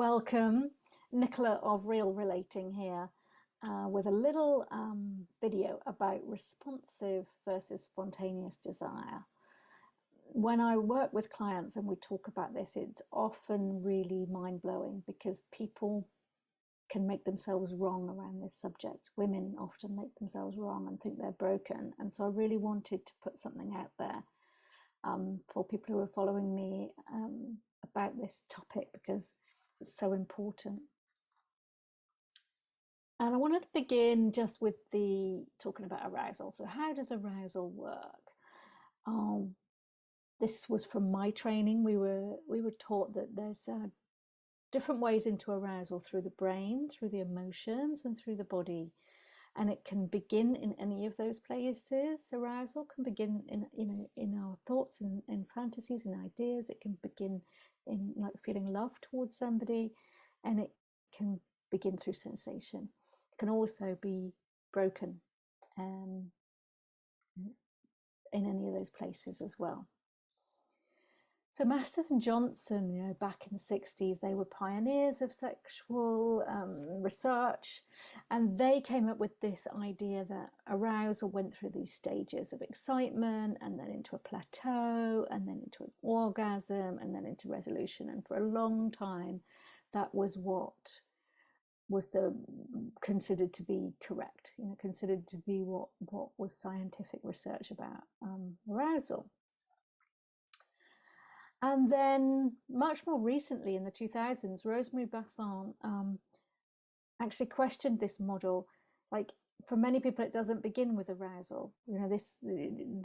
Welcome, Nicola of Real Relating here with a little video about responsive versus spontaneous desire. When I work with clients and we talk about this, it's often really mind-blowing because people can make themselves wrong around this subject. Women often make themselves wrong and think they're broken. And so I really wanted to put something out there for people who are following me about this topic because it's so important. And I wanted to begin just with talking about arousal. So how does arousal work? This was from my training. We were taught that there's different ways into arousal through the brain, through the emotions, and through the body. And it can begin in any of those places. Arousal can begin in our thoughts, in fantasies, in ideas. It can begin in like feeling love towards somebody, and it can begin through sensation. It can also be broken in any of those places as well. So Masters and Johnson, back in the 60s, they were pioneers of sexual research, and they came up with this idea that arousal went through these stages of excitement and then into a plateau and then into an orgasm and then into resolution. And for a long time, that was what was considered to be correct, considered to be what was scientific research about arousal. And then much more recently in the 2000s, Rosemary Basson actually questioned this model. Like for many people, it doesn't begin with arousal.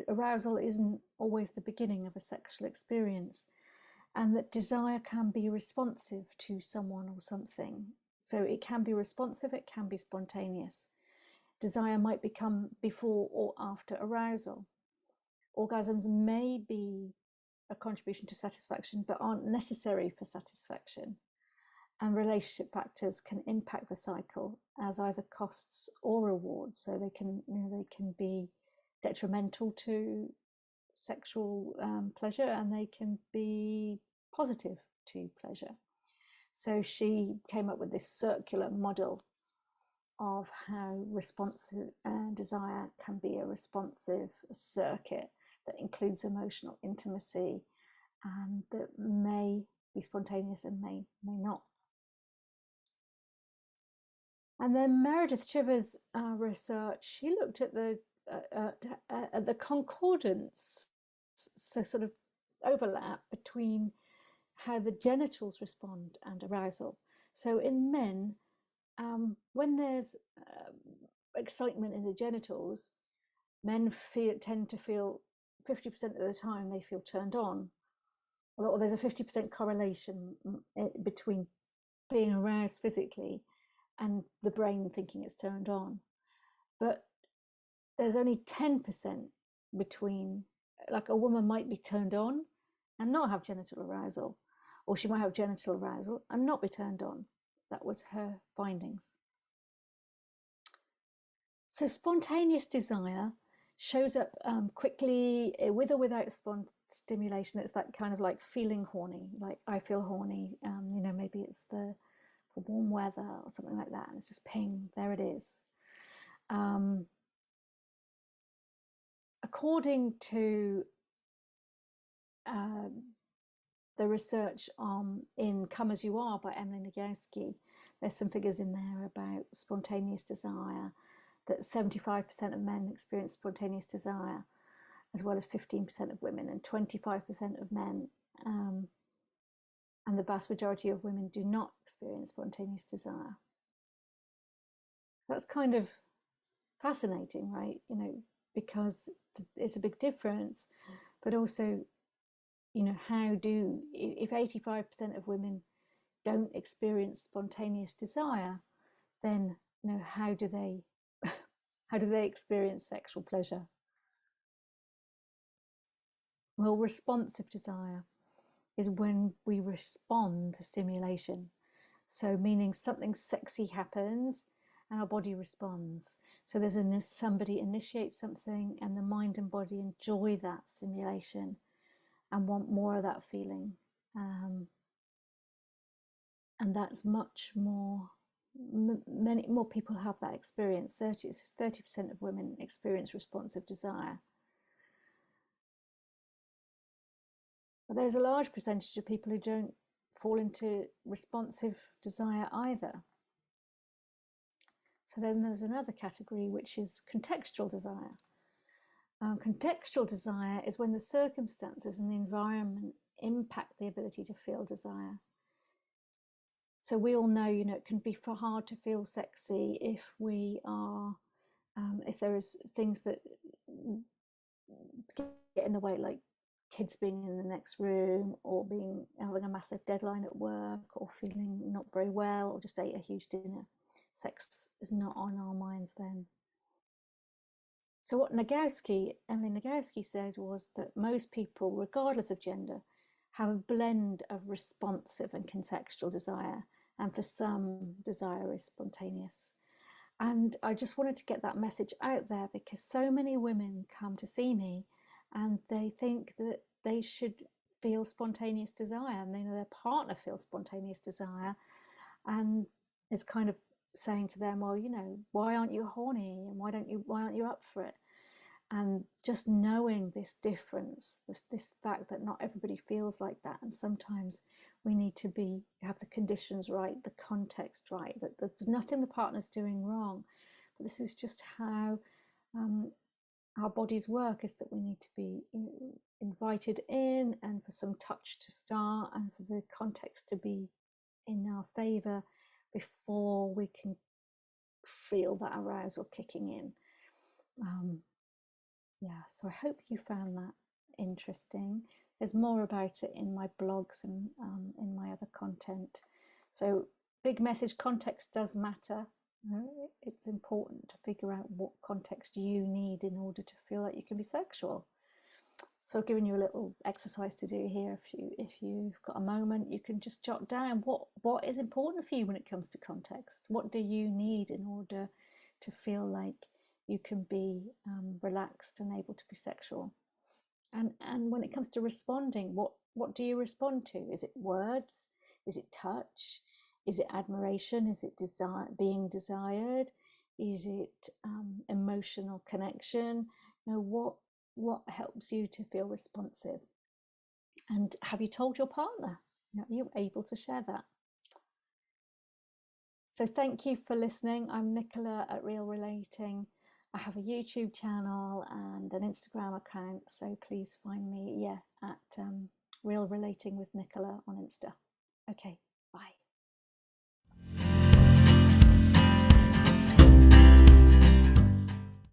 Arousal isn't always the beginning of a sexual experience, and that desire can be responsive to someone or something. So it can be responsive, it can be spontaneous. Desire might become before or after arousal. Orgasms may be a contribution to satisfaction, but aren't necessary for satisfaction. And relationship factors can impact the cycle as either costs or rewards. So they can be detrimental to sexual pleasure, and they can be positive to pleasure. So she came up with this circular model of how responsive desire can be a responsive circuit that includes emotional intimacy, and that may be spontaneous and may not. And then Meredith Shiver's research, she looked at the concordance, so sort of overlap between how the genitals respond and arousal. So in men, when there's excitement in the genitals, men tend to feel 50% of the time they feel turned on, or there's a 50% correlation between being aroused physically and the brain thinking it's turned on. But there's only 10% between, like a woman might be turned on and not have genital arousal, or she might have genital arousal and not be turned on. That was her findings. So spontaneous desire shows up quickly with or without stimulation. It's that kind of like feeling horny, like I feel horny, maybe it's the warm weather or something like that, and it's just ping, there it is. According to the research in Come As You Are by Emily Nagoski, there's some figures in there about spontaneous desire, that 75% of men experience spontaneous desire, as well as 15% of women, and 25% of men, and the vast majority of women do not experience spontaneous desire. That's kind of fascinating, right? Because it's a big difference, but also, if 85% of women don't experience spontaneous desire, then, how do they experience sexual pleasure? Well, responsive desire is when we respond to stimulation. So meaning something sexy happens and our body responds. So somebody initiates something and the mind and body enjoy that stimulation and want more of that feeling. And that's much more, many more people have that experience. 30% of women experience responsive desire. But there's a large percentage of people who don't fall into responsive desire either. So then there's another category, which is contextual desire. Contextual desire is when the circumstances and the environment impact the ability to feel desire. So we all know, it can be hard to feel sexy if we are, if there is things that get in the way, like kids being in the next room, or having a massive deadline at work, or feeling not very well, or just ate a huge dinner. Sex is not on our minds then. So what Emily Nagoski said was that most people, regardless of gender, have a blend of responsive and contextual desire, and for some, desire is spontaneous. And I just wanted to get that message out there, because so many women come to see me and they think that they should feel spontaneous desire, and their partner feels spontaneous desire, and it's kind of saying to them, well, why aren't you horny, and why aren't you up for it? And just knowing this difference, this fact that not everybody feels like that, and sometimes we need to have the conditions right, the context right, that there's nothing the partner's doing wrong, but this is just how our bodies work, is that we need to be invited in, and for some touch to start, and for the context to be in our favor before we can feel that arousal kicking in. Yeah, so I hope you found that interesting. There's more about it in my blogs and in my other content. So big message, context does matter. It's important to figure out what context you need in order to feel like you can be sexual. So I've given you a little exercise to do here. If you've got a moment, you can just jot down what is important for you when it comes to context. What do you need in order to feel like you can be relaxed and able to be sexual? And when it comes to responding, what do you respond to? Is it words? Is it touch? Is it admiration? Is it being desired? Is it emotional connection? What helps you to feel responsive? And have you told your partner? Are you able to share that? So thank you for listening. I'm Nicola at Real Relating. I have a YouTube channel and an Instagram account, so please find me at Real Relating with Nicola on Insta. Okay,